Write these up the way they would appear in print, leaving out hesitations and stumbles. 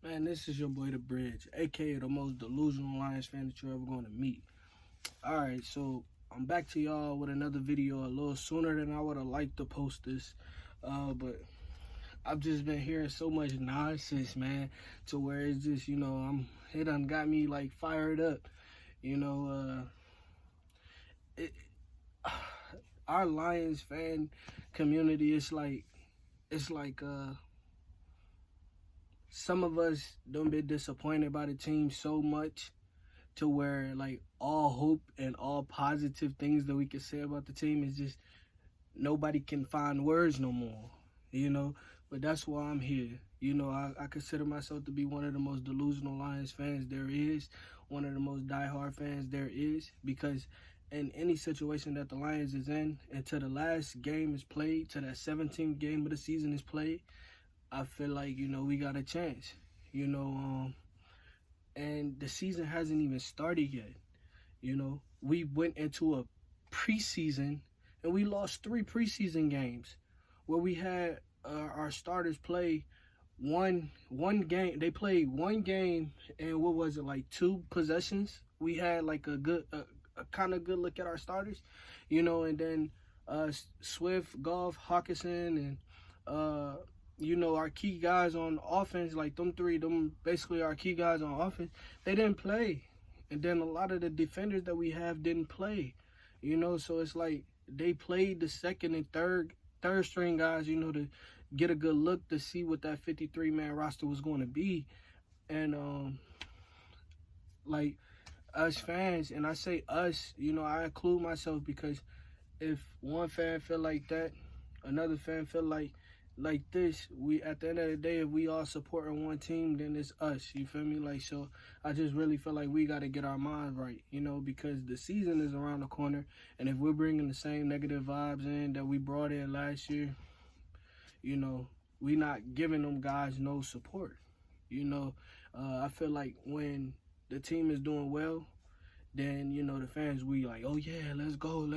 Man, this is your boy The Bridge, aka the most delusional Lions fan that you're ever going to meet. Alright, so I'm back to y'all with another video a little sooner than I would have liked to post this. But I've just been hearing so much nonsense, man, to where it's just, it done got me like fired up. You know, it, our Lions fan community, it's like some of us don't be disappointed by the team so much to where like all hope and all positive things that we can say about the team is just nobody can find words no more. But that's why I'm here. I consider myself to be one of the most delusional Lions fans there is, one of the most diehard fans there is, because in any situation that the Lions is in, until the last game is played, to that 17th game of the season is played, I feel like, we got a chance. And the season hasn't even started yet. We went into a preseason and we lost 3 preseason games where we had our starters play one game. They played one game and what was it, like 2 possessions. We had like a kind of good look at our starters, and then Swift, Goff, Hawkinson, and our key guys on offense, like them basically our key guys on offense, they didn't play. And then a lot of the defenders that we have didn't play, so it's like they played the second and third string guys, to get a good look to see what that 53-man roster was going to be. And like us fans, and I say us, I include myself, because if one fan feel like that, another fan feel like this, we, at the end of the day, if we all supporting one team, then it's us, you feel me? Like, so I just really feel like we got to get our minds right, because the season is around the corner, and if we're bringing the same negative vibes in that we brought in last year, we not giving them guys no support. I feel like when the team is doing well, then, the fans, we like, oh yeah, let's go.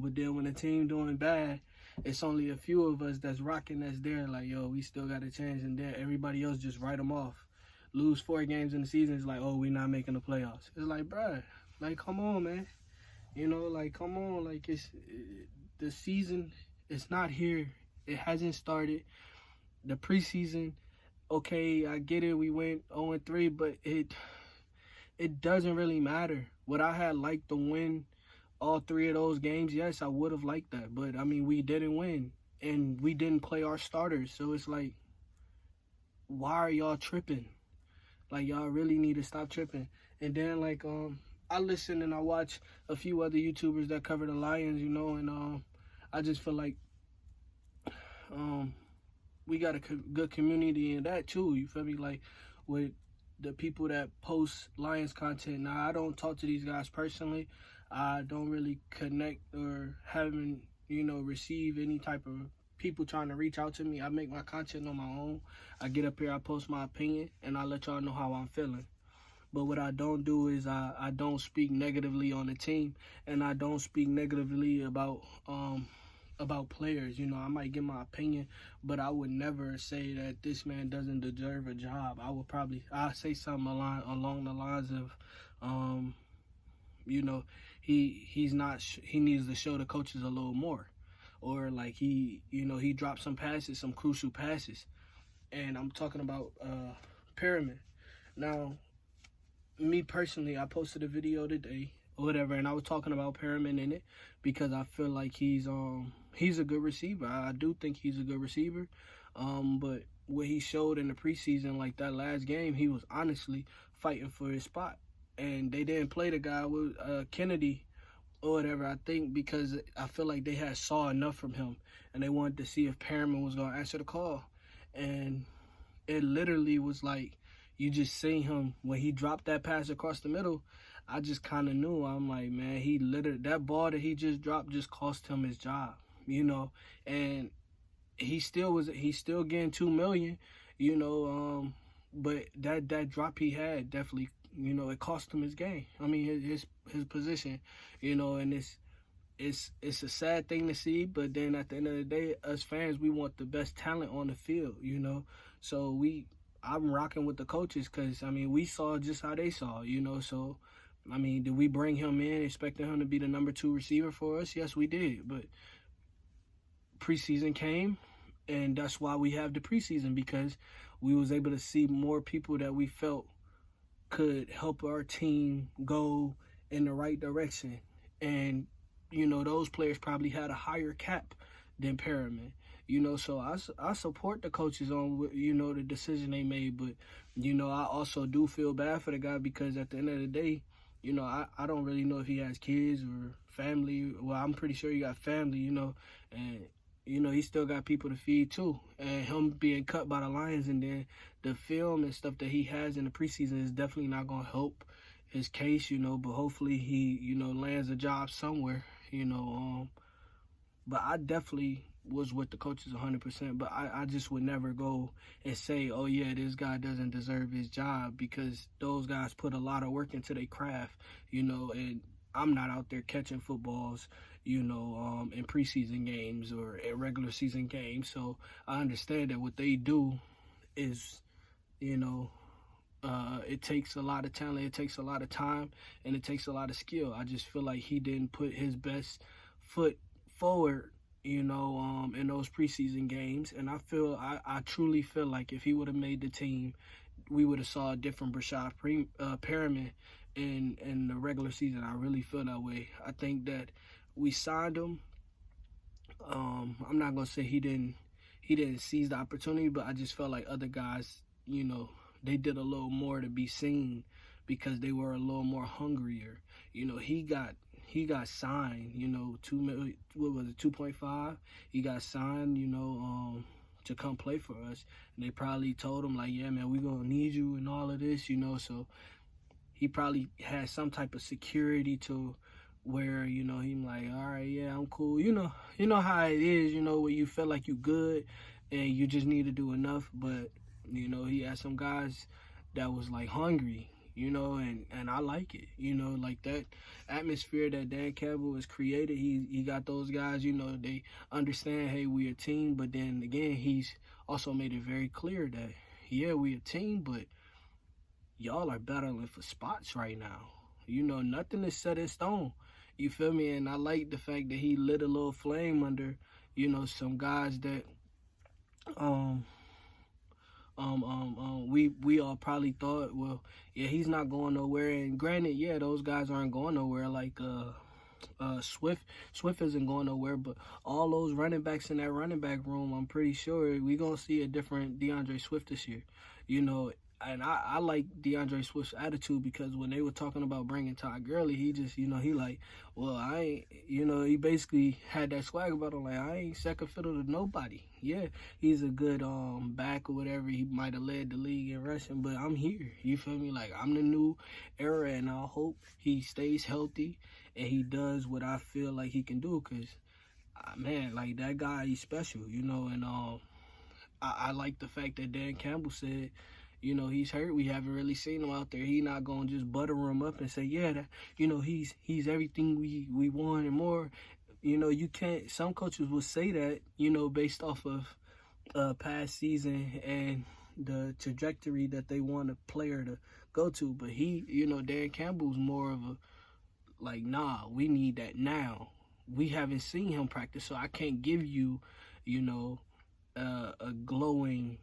But then when the team doing bad, it's only a few of us that's rocking, that's there, like, yo, we still got a chance, and then everybody else just write them off. Lose 4 games in the season, it's like, oh, we not making the playoffs. It's like, bruh, like, come on, man. Like, come on, like, the season, it's not here. It hasn't started. The preseason, okay, I get it, we went 0-3, but it doesn't really matter. Would I have liked to win all 3 of those games? Yes, I would have liked that. But, I mean, we didn't win. And we didn't play our starters. So it's like, why are y'all tripping? Like, y'all really need to stop tripping. And then, like, I listen and I watch a few other YouTubers that cover the Lions, and I just feel like we got a good community in that, too. You feel me? Like, with the people that post Lions content. Now, I don't talk to these guys personally. I don't really connect or haven't, receive any type of people trying to reach out to me. I make my content on my own. I get up here, I post my opinion, and I let y'all know how I'm feeling. But what I don't do is I don't speak negatively on the team, and I don't speak negatively about players. I might give my opinion, but I would never say that this man doesn't deserve a job. I'll say something along the lines of, he needs to show the coaches a little more, or like he dropped some passes, some crucial passes, and I'm talking about Perriman. Now, me personally, I posted a video today or whatever, and I was talking about Perriman in it because I feel like he's a good receiver. I do think he's a good receiver, but what he showed in the preseason, like that last game, he was honestly fighting for his spot. And they didn't play the guy with Kennedy or whatever, I think, because I feel like they had saw enough from him, and they wanted to see if Perriman was going to answer the call. And it literally was like, you just seen him, when he dropped that pass across the middle, I just kind of knew. I'm like, man, that ball that he just dropped just cost him his job, and he's still getting $2 million, but that drop he had definitely, it cost him his game. I mean, his position, and it's a sad thing to see, but then at the end of the day, us fans, we want the best talent on the field, so I'm rocking with the coaches because, I mean, we saw just how they saw, so, I mean, did we bring him in expecting him to be the number 2 receiver for us? Yes, we did, but preseason came, and that's why we have the preseason, because we was able to see more people that we felt could help our team go in the right direction. And, those players probably had a higher cap than Perriman. So I support the coaches on, the decision they made. But, I also do feel bad for the guy, because at the end of the day, I don't really know if he has kids or family. Well, I'm pretty sure he got family, and, he still got people to feed too. And him being cut by the Lions, and then the film and stuff that he has in the preseason is definitely not going to help his case, but hopefully he, lands a job somewhere, but I definitely was with the coaches 100%, but I just would never go and say, oh yeah, this guy doesn't deserve his job, because those guys put a lot of work into their craft, and I'm not out there catching footballs, in preseason games or at regular season games. So I understand that what they do is, it takes a lot of talent, it takes a lot of time, and it takes a lot of skill. I just feel like he didn't put his best foot forward, in those preseason games. And I truly feel like if he would have made the team, we would have saw a different Breshad Perriman in the regular season. I really feel that way. I think that we signed him. I'm not gonna say he didn't seize the opportunity, but I just felt like other guys, they did a little more to be seen, because they were a little more hungrier. He got signed, 2 million, what was it, 2.5? He got signed, to come play for us. And they probably told him, like, yeah, man, we're going to need you and all of this, so he probably had some type of security to where, he like, all right, yeah, I'm cool. You know how it is, where you feel like you good and you just need to do enough. But, he had some guys that was, like, hungry, and I like it, like that atmosphere that Dan Campbell has created. He got those guys, they understand, hey, we a team. But then again, he's also made it very clear that, yeah, we a team, but y'all are battling for spots right now. Nothing is set in stone. You feel me? And I like the fact that he lit a little flame under, some guys that we all probably thought, well, yeah, he's not going nowhere. And granted, yeah, those guys aren't going nowhere. Like Swift isn't going nowhere, but all those running backs in that running back room, I'm pretty sure we're gonna see a different DeAndre Swift this year. And I like DeAndre Swift's attitude, because when they were talking about bringing Todd Gurley, he just, he like, well, I ain't, he basically had that swag about him, like, I ain't second fiddle to nobody. Yeah, he's a good back or whatever. He might have led the league in rushing, but I'm here. You feel me? Like, I'm the new era, and I hope he stays healthy and he does what I feel like he can do, because, man, like, that guy, he's special, and I like the fact that Dan Campbell said, he's hurt. We haven't really seen him out there. He not going to just butter him up and say, yeah, that, he's everything we want and more. You can't, some coaches will say that, based off of past season and the trajectory that they want a player to go to. But he, Dan Campbell's more of a, like, nah, we need that now. We haven't seen him practice, so I can't give you, a glowing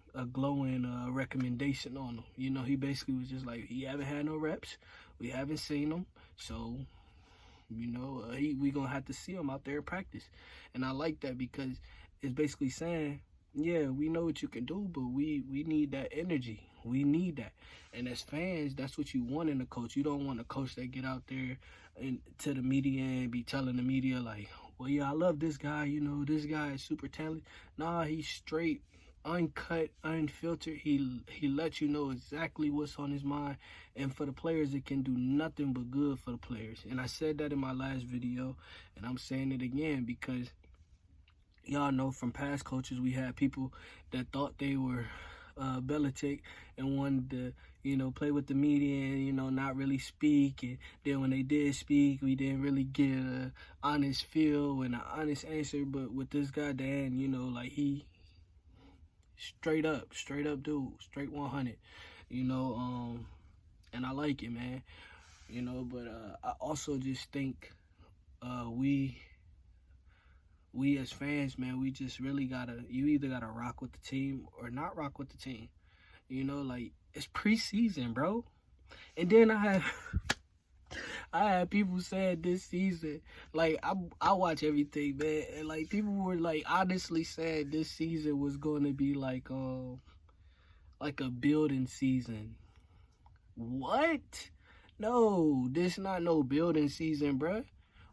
recommendation on him. He basically was just like, he haven't had no reps, we haven't seen him, so we gonna have to see him out there in practice. And I like that, because it's basically saying, yeah, we know what you can do, but we need that energy. We need that. And as fans, that's what you want in a coach. You don't want a coach that get out there and to the media and be telling the media, like, well, yeah, I love this guy, this guy is super talented. Nah, he's straight, uncut, unfiltered. He lets you know exactly what's on his mind. And for the players, it can do nothing but good for the players. And I said that in my last video, and I'm saying it again, because y'all know from past coaches, we had people that thought they were Belichick and wanted to, play with the media and, not really speak. And then when they did speak, we didn't really get an honest feel and an honest answer. But with this guy, Dan, like, he Straight up dude, straight 100. You know, and I like it, man. You know, but I also just think we as fans, man, we just really you either gotta rock with the team or not rock with the team. You know, like, it's preseason, bro. And then I had people saying this season, like, I watch everything, man, and like people were like honestly saying this season was going to be like a building season. What? No, this not no building season, bruh.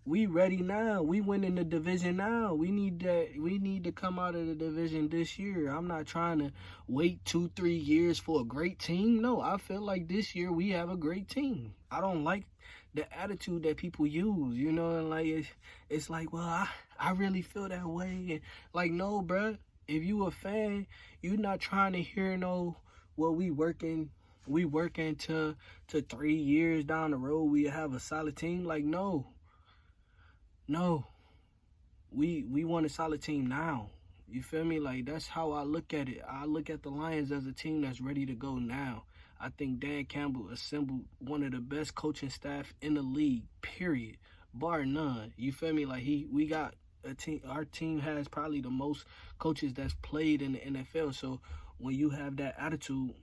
We ready now. We winning the division now. We need that. We need to come out of the division this year. I'm not trying to wait 2-3 years for a great team. No, I feel like this year we have a great team. I don't like the attitude that people use, you know, and like it's like, well, I really feel that way, and like, no, bruh. If you a fan, you not trying to hear no, well, we working to 3 years down the road we have a solid team. Like, no, we want a solid team now. You feel me? Like, that's how I look at it. I look at the Lions as a team that's ready to go now. I think Dan Campbell assembled one of the best coaching staff in the league, period, bar none. You feel me? Like, we got a team. Our team has probably the most coaches that's played in the NFL. So when you have that attitude,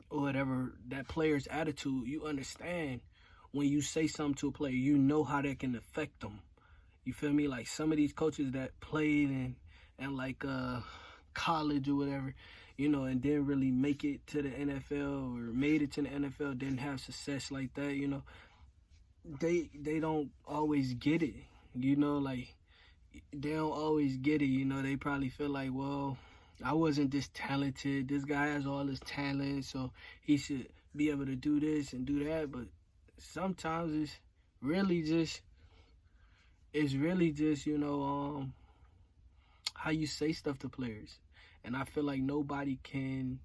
or whatever, that player's attitude, you understand when you say something to a player, you know how that can affect them. You feel me? Like, some of these coaches that played and like college or whatever, you know, and didn't really make it to the NFL, or made it to the NFL, didn't have success like that, you know, they don't always get it, you know, like, they don't always get it, you know. They probably feel like, well, I wasn't this talented. This guy has all this talent, so he should be able to do this and do that. But sometimes it's really just, you know, how you say stuff to players. And I feel like nobody can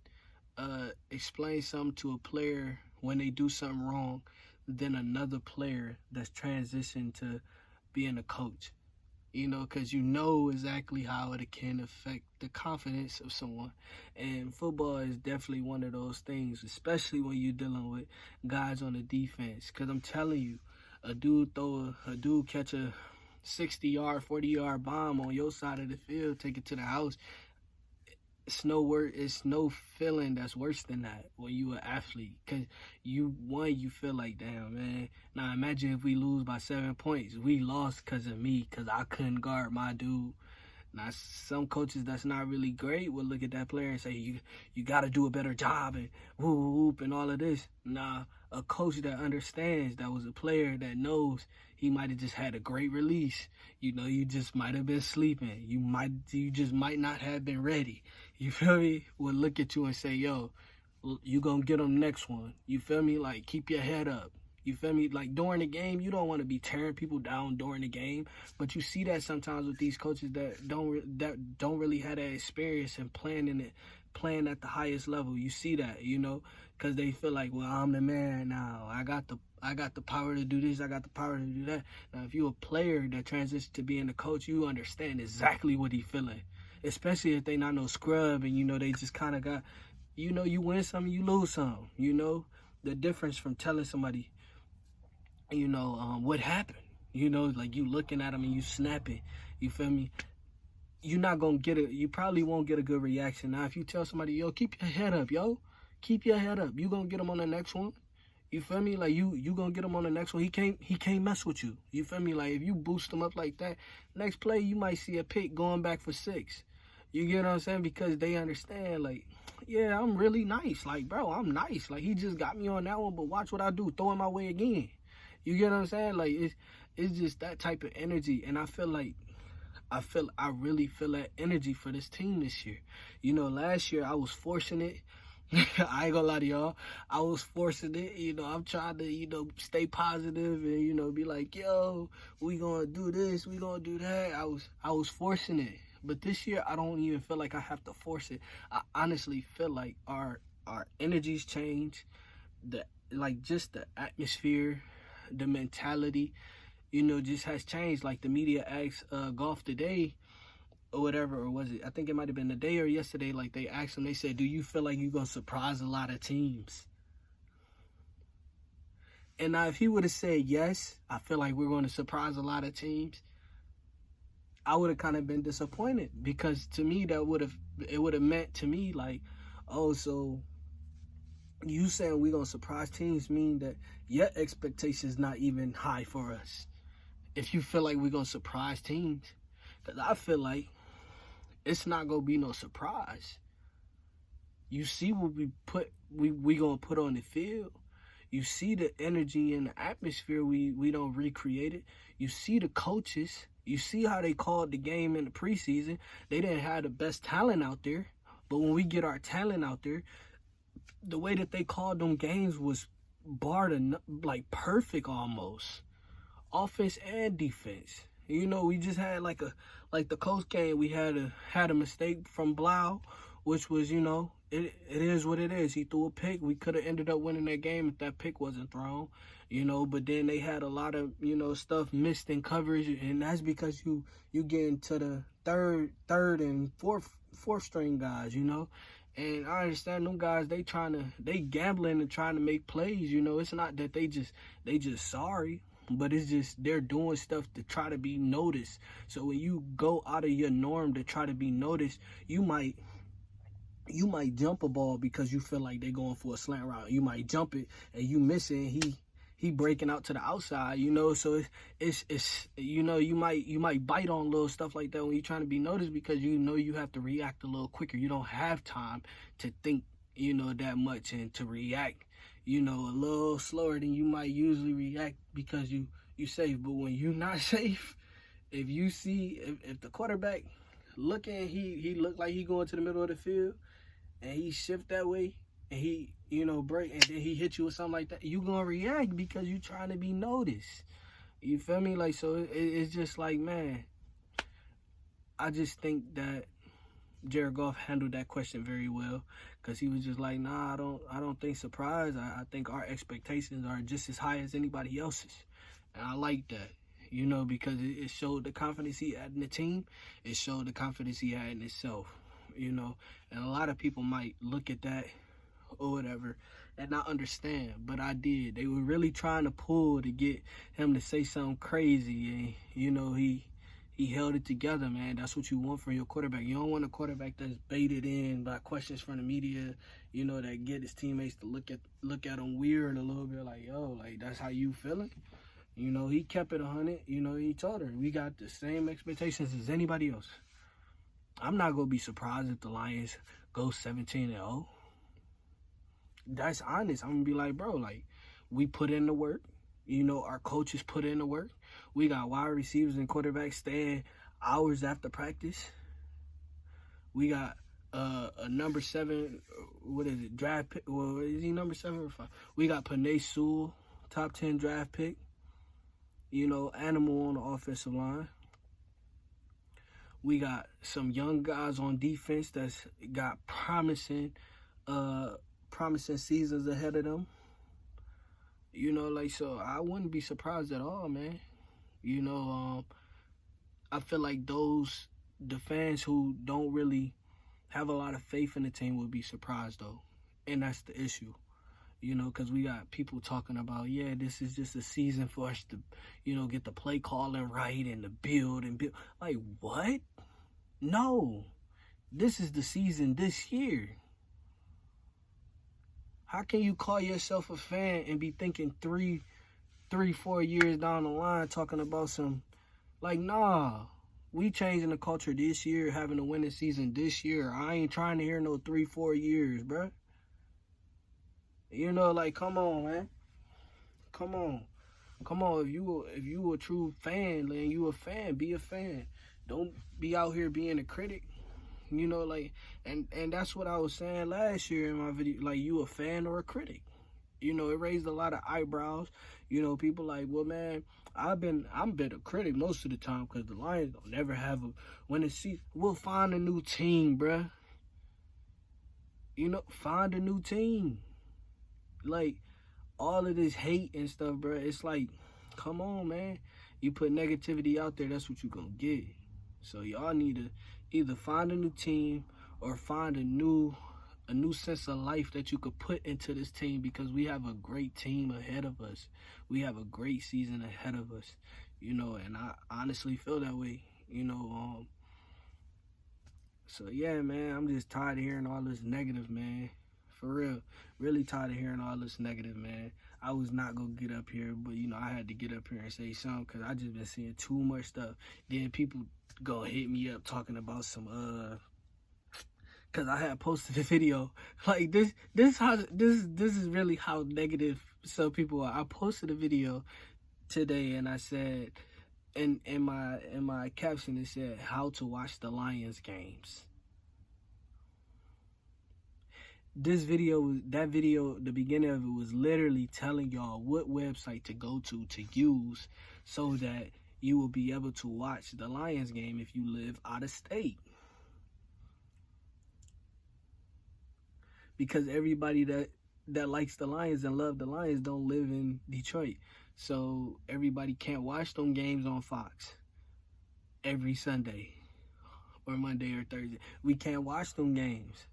explain something to a player when they do something wrong than another player that's transitioned to being a coach. You know, because you know exactly how it can affect the confidence of someone. And football is definitely one of those things, especially when you're dealing with guys on the defense. Because I'm telling you, a dude catch a 60-yard, 40-yard bomb on your side of the field, take it to the house. It's no feeling that's worse than that when you an athlete. Because you feel like, damn, man. Now imagine if we lose by 7 points. We lost because of me, because I couldn't guard my dude. Now, some coaches that's not really great will look at that player and say, you got to do a better job, and whoop and all of this. Nah, a coach that understands, that was a player that knows he might have just had a great release. You know, you just might have been sleeping. You just might not have been ready. You feel me? Will look at you and say, yo, you gonna get them next one. You feel me? Like, keep your head up. You feel me? Like, during the game, you don't want to be tearing people down during the game. But you see that sometimes with these coaches that don't really have that experience in playing at the highest level. You see that, you know, because they feel like, well, I'm the man now. I got the power to do this. I got the power to do that. Now, if you're a player that transitions to being a coach, you understand exactly what he's feeling. Especially if they not no scrub, and, you know, they just kind of got, you know, you win some, you lose some. You know, the difference from telling somebody, you know, what happened. You know, like, you looking at them and you snapping. You feel me? You probably won't get a good reaction. Now, if you tell somebody, yo, keep your head up, yo. Keep your head up. You gonna get them on the next one. You feel me? Like, you gonna get him on the next one. He can't mess with you. You feel me? Like, if you boost him up like that, next play you might see a pick going back for 6. You get what I'm saying? Because they understand, like, yeah, I'm really nice. Like, bro, I'm nice. Like, he just got me on that one, but watch what I do. Throw him my way again. You get what I'm saying? Like, it's just that type of energy. And I really feel that energy for this team this year. You know, last year I was forcing it. I ain't gonna lie to y'all. I was forcing it. You know, I'm trying to, you know, stay positive and, you know, be like, yo, we gonna do this, we gonna do that. I was forcing it. But this year, I don't even feel like I have to force it. I honestly feel like our energies change. Just the atmosphere, the mentality, you know, just has changed. Like, the media asked Golf today, or whatever, or was it? I think it might have been the day or yesterday. Like they asked him, they said, "Do you feel like you're gonna surprise a lot of teams?" And now, if he would have said yes, I feel like we're going to surprise a lot of teams, I would have kind of been disappointed, because to me it would have meant to me like, oh, so you saying we're gonna surprise teams mean that your expectations not even high for us. If you feel like we're gonna surprise teams, because I feel like it's not gonna be no surprise. You see what we gonna put on the field. You see the energy and the atmosphere we don't recreate it. You see the coaches. You see how they called the game in the preseason. They didn't have the best talent out there. But when we get our talent out there, the way that they called them games was like perfect almost. Offense and defense. You know, we just had like the Coast game, we had a mistake from Blau, which was, you know, it is what it is. He threw a pick. We could have ended up winning that game if that pick wasn't thrown, you know. But then they had a lot of, you know, stuff missed in coverage, and that's because you get into the third and fourth string guys, you know. And I understand them guys, they gambling and trying to make plays, you know. It's not that they just sorry, but it's just they're doing stuff to try to be noticed. So when you go out of your norm to try to be noticed, you might jump a ball because you feel like they're going for a slant route. You might jump it and you miss it, and he breaking out to the outside, you know. So it's you know, you might bite on little stuff like that when you're trying to be noticed, because you know you have to react a little quicker. You don't have time to think, you know, that much, and to react, you know, a little slower than you might usually react because you safe. But when you're not safe, if you see if the quarterback looking, he look like he going to the middle of the field, and he shift that way, and he, you know, break, and then he hit you with something like that, you gonna react because you trying to be noticed. You feel me? Like, so it's just like, man, I just think that Jared Goff handled that question very well, because he was just like, nah, I don't think surprise. I think our expectations are just as high as anybody else's, and I like that, you know, because it showed the confidence he had in the team. It showed the confidence he had in himself, you know. And a lot of people might look at that or whatever and not understand, but I did. They were really trying to pull to get him to say something crazy, and, you know, he held it together, man. That's what you want from your quarterback. You don't want a quarterback that's baited in by questions from the media, you know, that get his teammates to look at him weird a little bit, like, yo, like, that's how you feeling? You know, he kept it 100. You know, he told her, we got the same expectations as anybody else. I'm not going to be surprised if the Lions go 17-0. That's honest. I'm going to be like, bro, like, we put in the work. You know, our coaches put in the work. We got wide receivers and quarterbacks staying hours after practice. We got a number 7, what is it, draft pick? Well, is he number 7 or 5? We got Penei Sewell, top 10 draft pick. You know, animal on the offensive line. We got some young guys on defense that's got promising seasons ahead of them. You know, like, so I wouldn't be surprised at all, man. You know, I feel like the fans who don't really have a lot of faith in the team would be surprised, though. And that's the issue. You know, because we got people talking about, yeah, this is just a season for us to, you know, get the play calling right and to build. Like, what? No. This is the season this year. How can you call yourself a fan and be thinking 4 years down the line talking about some, like, nah, we changing the culture this year, having a winning season this year. I ain't trying to hear no 3-4 years, bruh. You know, like, come on, man. Come on. If you a true fan, man, you a fan, be a fan. Don't be out here being a critic. You know, like, and that's what I was saying last year in my video. Like, you a fan or a critic? You know, it raised a lot of eyebrows. You know, people like, well, man, I'm been a critic most of the time because the Lions don't never have a winning season. We'll find a new team, bruh. You know, find a new team. Like, all of this hate and stuff, bro, it's like, come on, man. You put negativity out there, that's what you're going to get. So y'all need to either find a new team or find a new sense of life that you could put into this team, because we have a great team ahead of us. We have a great season ahead of us, you know, and I honestly feel that way, you know. So yeah, man, I'm just tired of hearing all this negative, man. For real, really tired of hearing all this negative, man. I was not gonna get up here, but you know, I had to get up here and say something because I just been seeing too much stuff. Then people gonna hit me up talking about some because I had posted a video like this. This is really how negative some people are. I posted a video today and I said, in my caption it said, how to watch the Lions games. That video, the beginning of it was literally telling y'all what website to go to use so that you will be able to watch the Lions game if you live out of state. Because everybody that likes the Lions and love the Lions don't live in Detroit. So everybody can't watch them games on Fox every Sunday or Monday or Thursday. We can't watch them games.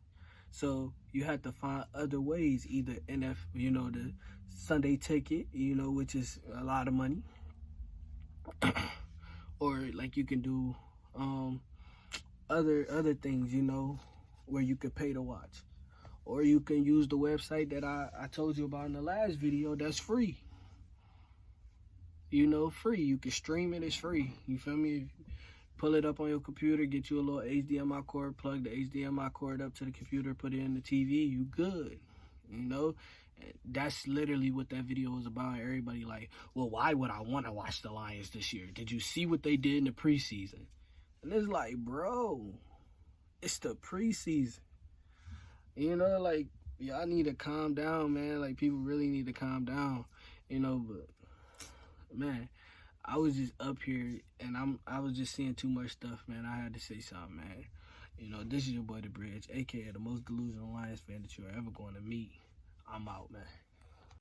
So you have to find other ways, either the Sunday ticket, which is a lot of money. Or like you can do other things, where you could pay to watch. Or you can use the website that I told you about in the last video that's free. Free. You can stream it, it's free. You feel me? Pull it up on your computer, get you a little HDMI cord, plug the HDMI cord up to the computer, put it in the TV, you good. That's literally what that video was about. Everybody like, well, why would I want to watch the Lions this year? Did you see what they did in the preseason? And it's like, bro, it's the preseason. Like, y'all need to calm down, man. Like, people really need to calm down, but, man, I was just up here, and I was just seeing too much stuff, man. I had to say something, man. This is your boy, The Bridge, a.k.a. the most delusional Lions fan that you're ever going to meet. I'm out, man.